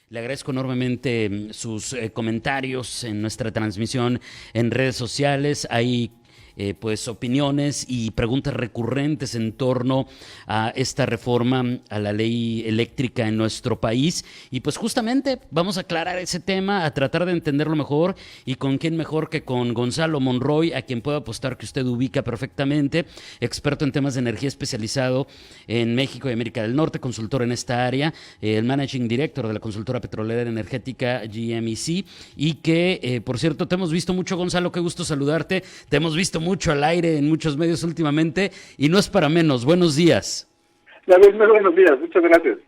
Le agradezco enormemente sus comentarios en nuestra transmisión en redes sociales. Hay pues opiniones y preguntas recurrentes en torno a esta reforma a la ley eléctrica en nuestro país, y pues justamente vamos a aclarar ese tema, a tratar de entenderlo mejor, y con quién mejor que con Gonzalo Monroy, a quien puedo apostar que usted ubica perfectamente, experto en temas de energía, especializado en México y América del Norte, consultor en esta área, el managing director de la consultora petrolera energética GMEC, y que por cierto te hemos visto mucho, Gonzalo, qué gusto saludarte, te hemos visto mucho al aire en muchos medios últimamente y no es para menos. Buenos días. David, muy buenos días, muchas gracias.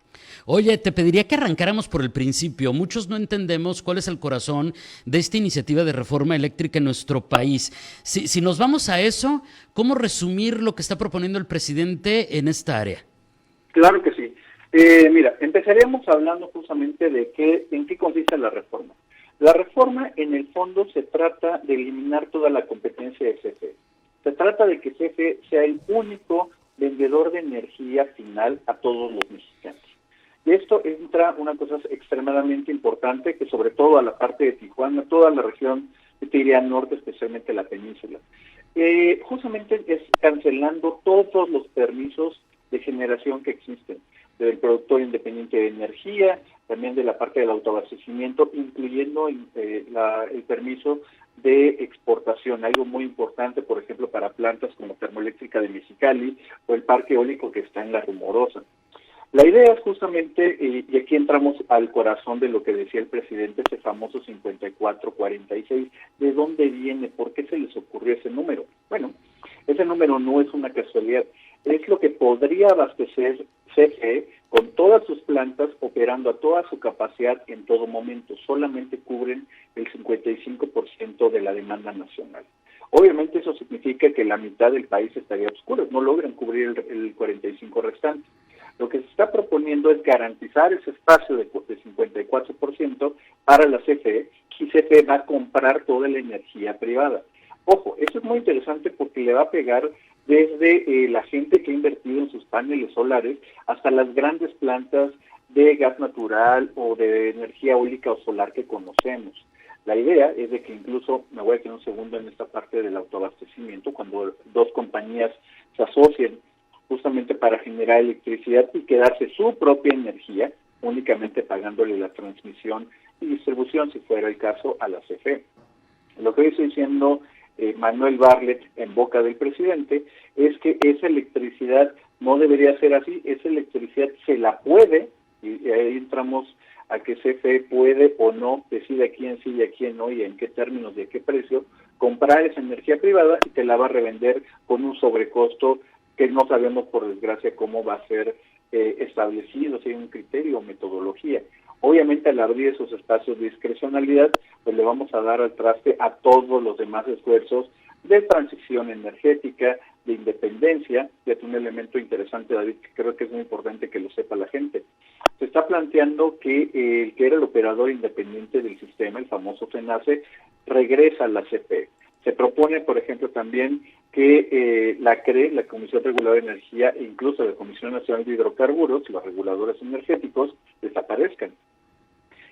Oye, te pediría que arrancáramos por el principio. Muchos no entendemos cuál es el corazón de esta iniciativa de reforma eléctrica en nuestro país. Si nos vamos a eso, ¿cómo resumir lo que está proponiendo el presidente en esta área? Claro que sí. Mira, empezaríamos hablando justamente de en qué consiste la reforma. La reforma, en el fondo, se trata de eliminar toda la competencia de CFE. Se trata de que CFE sea el único vendedor de energía final a todos los mexicanos. De esto entra una cosa extremadamente importante, que sobre todo a la parte de Tijuana, toda la región, te diría norte, especialmente la península, justamente es cancelando todos los permisos de generación que existen, del productor independiente de energía, también de la parte del autoabastecimiento, incluyendo el permiso de exportación, algo muy importante, por ejemplo, para plantas como Termoeléctrica de Mexicali o el parque eólico que está en La Rumorosa. La idea es justamente, y aquí entramos al corazón de lo que decía el presidente, ese famoso 54-46, ¿de dónde viene? ¿Por qué se les ocurrió ese número? Bueno, ese número no es una casualidad, es lo que podría abastecer CFE con todas sus plantas operando a toda su capacidad en todo momento. Solamente cubren el 55% de la demanda nacional. Obviamente eso significa que la mitad del país estaría oscuro, no logran cubrir el 45% restante. Lo que se está proponiendo es garantizar ese espacio de 54% para la CFE, y CFE va a comprar toda la energía privada. Ojo, eso es muy interesante porque le va a pegar desde la gente que ha invertido en sus paneles solares hasta las grandes plantas de gas natural o de energía eólica o solar que conocemos. La idea es de que incluso, me voy a quedar un segundo en esta parte del autoabastecimiento, cuando dos compañías se asocian justamente para generar electricidad y quedarse su propia energía, únicamente pagándole la transmisión y distribución, si fuera el caso, a la CFE. Lo que estoy diciendo Manuel Bartlett en boca del presidente es que esa electricidad no debería ser así, esa electricidad se la puede, y ahí entramos a que CFE puede o no, decide a quién sí y a quién no y en qué términos y a qué precio, comprar esa energía privada y te la va a revender con un sobrecosto que no sabemos por desgracia cómo va a ser establecido, si hay un criterio o metodología. Obviamente al abrir esos espacios de discrecionalidad, pues le vamos a dar al traste a todos los demás esfuerzos de transición energética, de independencia. Y es un elemento interesante, David, que creo que es muy importante que lo sepa la gente. Se está planteando que el que era el operador independiente del sistema, el famoso FENACE, regresa a la CFE. Se propone, por ejemplo, también que la CRE, la Comisión Reguladora de Energía, e incluso la Comisión Nacional de Hidrocarburos, los reguladores energéticos, desaparezcan.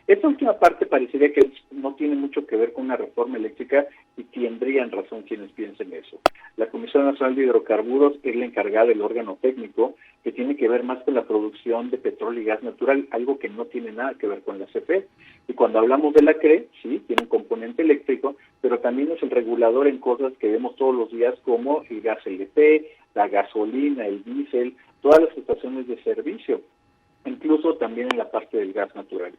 Esta última parte parecería que no tiene mucho que ver con una reforma eléctrica y tendrían razón quienes piensen eso. La Comisión Nacional de Hidrocarburos es la encargada del órgano técnico que tiene que ver más con la producción de petróleo y gas natural, algo que no tiene nada que ver con la CFE. Y cuando hablamos de la CRE, sí, tiene un componente eléctrico, pero también es el regulador en cosas que vemos todos los días como el gas LP, la gasolina, el diésel, todas las estaciones de servicio, incluso también en la parte del gas natural.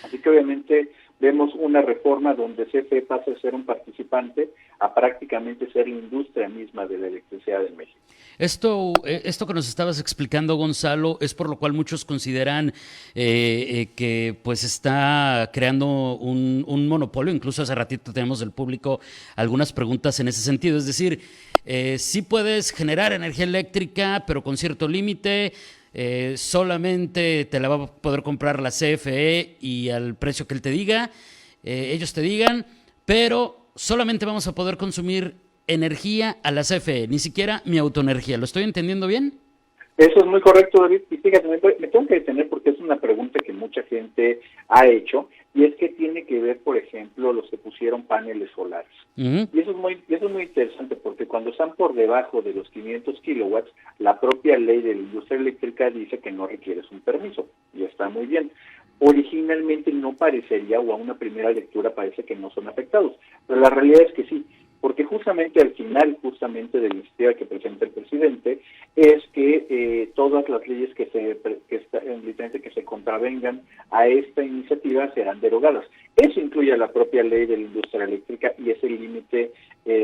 Así que obviamente vemos una reforma donde CFE pasa a ser un participante a prácticamente ser la industria misma de la electricidad en México. Esto que nos estabas explicando, Gonzalo, es por lo cual muchos consideran que pues está creando un monopolio. Incluso hace ratito tenemos del público algunas preguntas en ese sentido. Es decir, sí puedes generar energía eléctrica, pero con cierto límite. Solamente te la va a poder comprar la CFE y al precio que él te diga, ellos te digan, pero solamente vamos a poder consumir energía a la CFE, ni siquiera mi autoenergía. ¿Lo estoy entendiendo bien? Eso es muy correcto, David. Y fíjate, me tengo que detener porque es una pregunta que mucha gente ha hecho, y es que tiene que ver, por ejemplo, los que pusieron paneles solares. Ujú. Y eso es muy interesante porque cuando están por debajo de los 500 kilowatts, la propia ley de la industria eléctrica dice que no requieres un permiso, y está muy bien. Originalmente no parecería, o a una primera lectura parece que no son afectados, pero la realidad es que sí, porque justamente al final, justamente de la iniciativa que presenta el presidente, es que todas las leyes que se contravengan a esta iniciativa serán derogadas. Eso incluye a la propia ley de la industria eléctrica y ese límite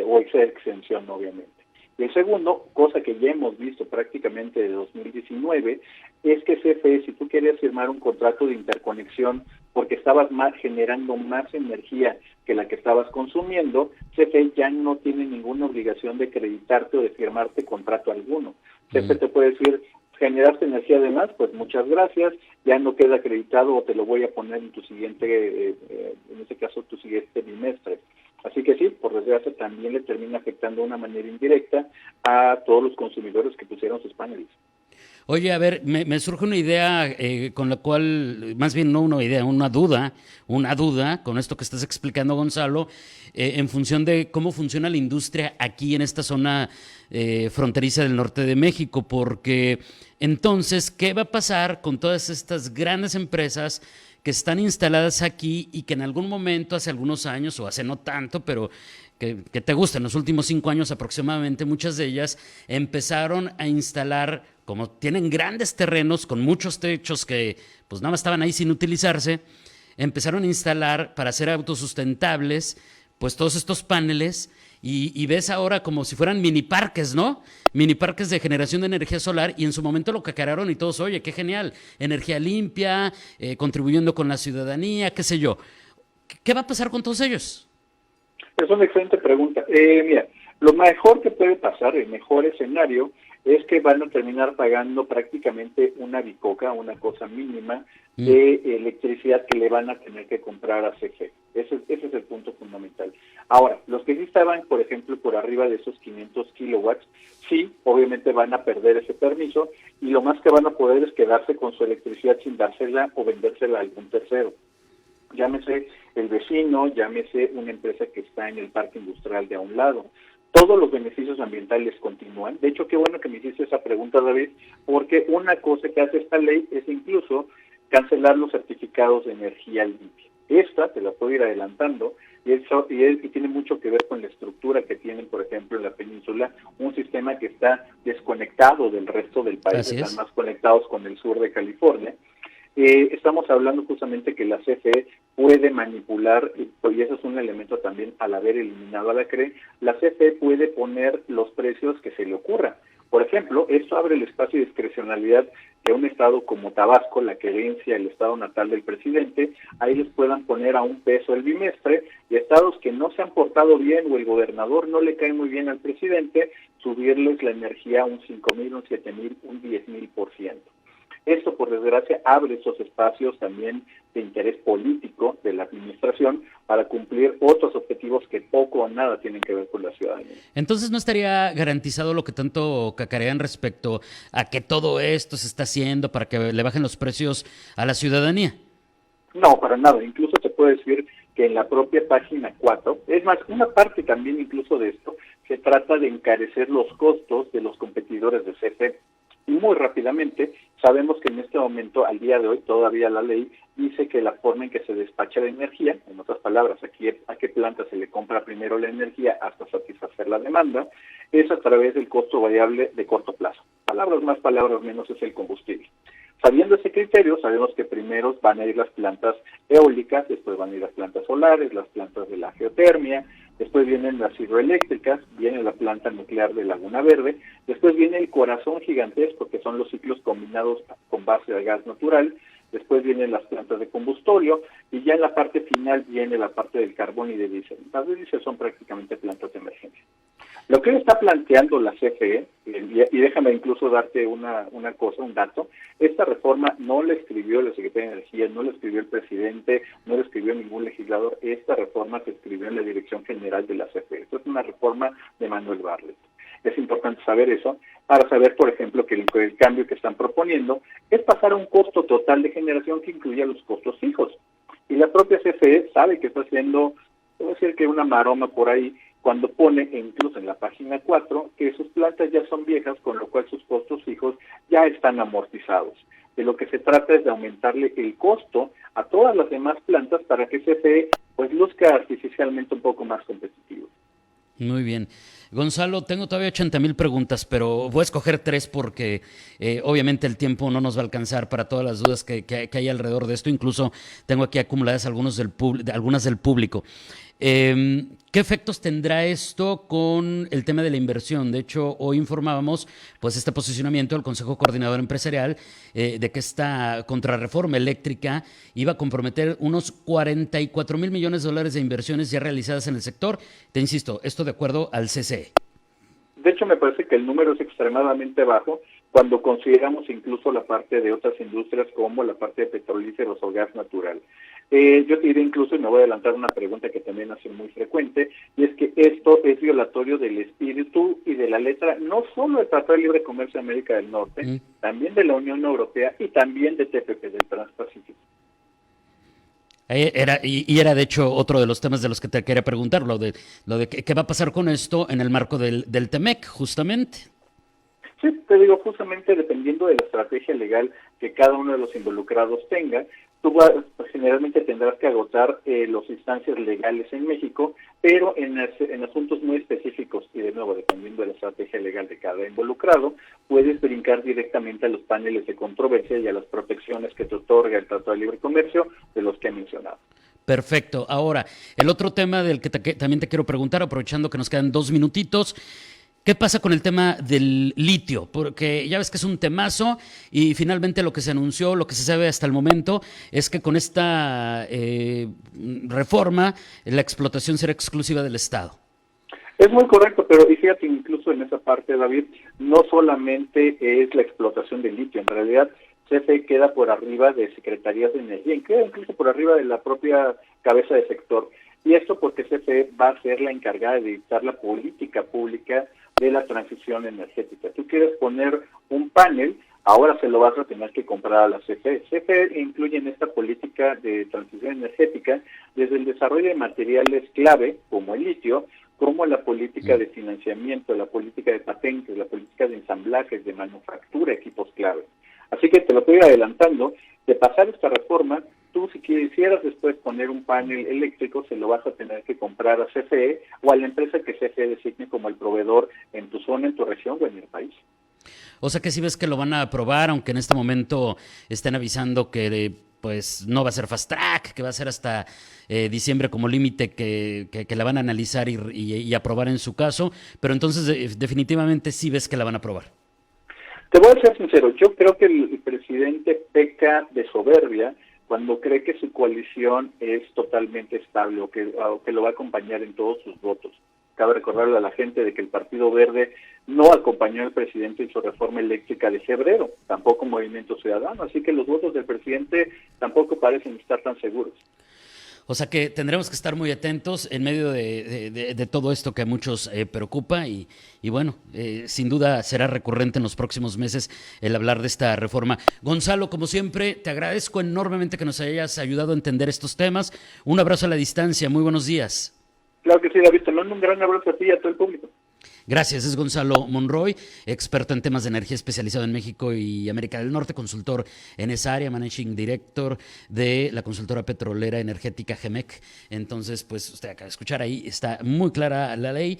o esa exención, obviamente. Y el segundo, cosa que ya hemos visto prácticamente de 2019, es que CFE, si tú querías firmar un contrato de interconexión porque estabas generando más energía que la que estabas consumiendo, CFE ya no tiene ninguna obligación de acreditarte o de firmarte contrato alguno. CFE te puede decir, generaste energía de más, pues muchas gracias, ya no queda acreditado o te lo voy a poner en tu siguiente, en este caso tu siguiente bimestre. Así que sí, por desgracia también le termina afectando de una manera indirecta a todos los consumidores que pusieron sus paneles. Oye, a ver, me surge una idea con la cual, más bien no una idea, una duda con esto que estás explicando, Gonzalo, en función de cómo funciona la industria aquí en esta zona fronteriza del norte de México, porque entonces, ¿qué va a pasar con todas estas grandes empresas que están instaladas aquí y que en algún momento, hace algunos años o hace no tanto, pero que te gusta, en los últimos 5 años aproximadamente, muchas de ellas empezaron a instalar, como tienen grandes terrenos con muchos techos que pues nada más estaban ahí sin utilizarse, empezaron a instalar para ser autosustentables pues todos estos paneles y ves ahora como si fueran mini parques, ¿no? Mini parques de generación de energía solar y en su momento lo cacarearon y todos, oye, qué genial, energía limpia, contribuyendo con la ciudadanía, qué sé yo. ¿Qué va a pasar con todos ellos? Es una excelente pregunta. Mira, lo mejor que puede pasar, el mejor escenario, es que van a terminar pagando prácticamente una bicoca, una cosa mínima de electricidad que le van a tener que comprar a CFE. Ese es el punto fundamental. Ahora, los que sí estaban, por ejemplo, por arriba de esos 500 kilowatts, sí, obviamente van a perder ese permiso y lo más que van a poder es quedarse con su electricidad sin dársela o vendérsela a algún tercero. Llámese el vecino, llámese una empresa que está en el parque industrial de a un lado. Todos los beneficios ambientales continúan. De hecho, qué bueno que me hiciste esa pregunta, David, porque una cosa que hace esta ley es incluso cancelar los certificados de energía limpia. Esta, te la puedo ir adelantando, y tiene mucho que ver con la estructura que tienen, por ejemplo, en la península, un sistema que está desconectado del resto del país, están más conectados con el sur de California. Estamos hablando justamente que la CFE puede manipular, y eso es un elemento también al haber eliminado a la CRE, la CFE puede poner los precios que se le ocurra. Por ejemplo, esto abre el espacio de discrecionalidad que un estado como Tabasco, la querencia, el estado natal del presidente, ahí les puedan poner a $1 el bimestre, y estados que no se han portado bien o el gobernador no le cae muy bien al presidente, subirles la energía a un 5,000, un 7,000, un 10,000%. Esto, por desgracia, abre esos espacios también de interés político de la administración para cumplir otros objetivos que poco o nada tienen que ver con la ciudadanía. Entonces, ¿no estaría garantizado lo que tanto cacarean respecto a que todo esto se está haciendo para que le bajen los precios a la ciudadanía? No, para nada. Incluso te puedo decir que en la propia página 4, es más, una parte también incluso de esto, se trata de encarecer los costos de los competidores de CFE. Y muy rápidamente, sabemos que en este momento, al día de hoy, todavía la ley dice que la forma en que se despacha la energía, en otras palabras, aquí a qué planta se le compra primero la energía hasta satisfacer la demanda, es a través del costo variable de corto plazo. Palabras más, palabras menos, es el combustible. Sabiendo ese criterio, sabemos que primero van a ir las plantas eólicas, después van a ir las plantas solares, las plantas de la geotermia, después vienen las hidroeléctricas, viene la planta nuclear de Laguna Verde, después viene el corazón gigantesco, que son los ciclos combinados con base de gas natural, después vienen las plantas de combustorio, y ya en la parte final viene la parte del carbón y de diésel. Las de diésel son prácticamente plantas de emergencia. Lo que hoy está planteando la CFE, y déjame incluso darte una cosa, un dato, esta reforma no la escribió la Secretaría de Energía, no la escribió el presidente, no la escribió ningún legislador, esta reforma se escribió en la Dirección General de la CFE. Esto es una reforma de Manuel Bartlett. Es importante saber eso para saber, por ejemplo, que el cambio que están proponiendo es pasar a un costo total de generación que incluya los costos fijos. Y la propia CFE sabe que está haciendo, debo decir que una maroma por ahí, cuando pone, incluso en la página 4, que sus plantas ya son viejas, con lo cual sus costos fijos ya están amortizados. De lo que se trata es de aumentarle el costo a todas las demás plantas para que CFE pues luzca artificialmente un poco más competitivo. Muy bien. Gonzalo, tengo todavía 80,000 preguntas, pero voy a escoger 3 porque obviamente el tiempo no nos va a alcanzar para todas las dudas que hay alrededor de esto. Incluso tengo aquí acumuladas algunas del público. ¿Qué efectos tendrá esto con el tema de la inversión? De hecho, hoy informábamos pues este posicionamiento del Consejo Coordinador Empresarial de que esta contrarreforma eléctrica iba a comprometer unos 44,000 millones de dólares de inversiones ya realizadas en el sector. Te insisto, esto de acuerdo al CCE. De hecho, me parece que el número es extremadamente bajo cuando consideramos incluso la parte de otras industrias como la parte de petrolíferos o gas natural. Yo te diré incluso, y me voy a adelantar una pregunta que también hace muy frecuente, y es que esto es violatorio del espíritu y de la letra, no solo del Tratado de Libre Comercio de América del Norte, también de la Unión Europea y también de TPP, del Transpacífico. Era de hecho otro de los temas de los que te quería preguntar, lo de qué va a pasar con esto en el marco del TEMEC, justamente. Sí, te digo, justamente dependiendo de la estrategia legal que cada uno de los involucrados tenga, tú generalmente tendrás que agotar las instancias legales en México, pero en asuntos muy específicos y de nuevo dependiendo de la estrategia legal de cada involucrado, puedes brincar directamente a los paneles de controversia y a las protecciones que te otorga el Tratado de Libre Comercio de los que he mencionado. Perfecto. Ahora, el otro tema del que también te quiero preguntar, aprovechando que nos quedan 2 minutitos, ¿qué pasa con el tema del litio? Porque ya ves que es un temazo y finalmente lo que se anunció, lo que se sabe hasta el momento, es que con esta reforma la explotación será exclusiva del Estado. Es muy correcto, pero y fíjate, incluso en esa parte, David, no solamente es la explotación del litio, en realidad CFE queda por arriba de secretarías de energía, queda incluso por arriba de la propia cabeza de sector. Y esto porque CFE va a ser la encargada de dictar la política pública de la transición energética. Tú quieres poner un panel, ahora se lo vas a tener que comprar a la CFE. CFE incluye en esta política de transición energética desde el desarrollo de materiales clave, como el litio, como la política de financiamiento, la política de patentes, la política de ensamblajes, de manufactura, equipos clave. Así que te lo estoy adelantando, de pasar esta reforma, tú si quisieras después poner un panel eléctrico, se lo vas a tener que comprar a CFE o a la empresa que CFE designe como el proveedor en tu zona, en tu región o en el país. O sea que si ves que lo van a aprobar, aunque en este momento estén avisando que pues no va a ser fast track, que va a ser hasta diciembre como límite que la van a analizar y aprobar en su caso, pero entonces definitivamente sí ves que la van a aprobar. Te voy a ser sincero, yo creo que el presidente peca de soberbia cuando cree que su coalición es totalmente estable o que lo va a acompañar en todos sus votos. Cabe recordarle a la gente de que el Partido Verde no acompañó al presidente en su reforma eléctrica de febrero, tampoco Movimiento Ciudadano, así que los votos del presidente tampoco parecen estar tan seguros. O sea que tendremos que estar muy atentos en medio de todo esto que a muchos preocupa y bueno, sin duda será recurrente en los próximos meses el hablar de esta reforma. Gonzalo, como siempre, te agradezco enormemente que nos hayas ayudado a entender estos temas. Un abrazo a la distancia, muy buenos días. Claro que sí, David, te mando un gran abrazo a ti y a todo el público. Gracias, es Gonzalo Monroy, experto en temas de energía especializado en México y América del Norte, consultor en esa área, managing director de la consultora petrolera energética GEMEC. Entonces, pues usted acaba de escuchar ahí, está muy clara la ley.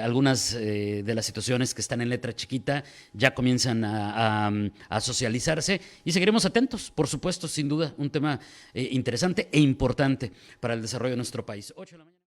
Algunas de las situaciones que están en letra chiquita ya comienzan a socializarse y seguiremos atentos, por supuesto, sin duda, un tema interesante e importante para el desarrollo de nuestro país. 8 de la mañana.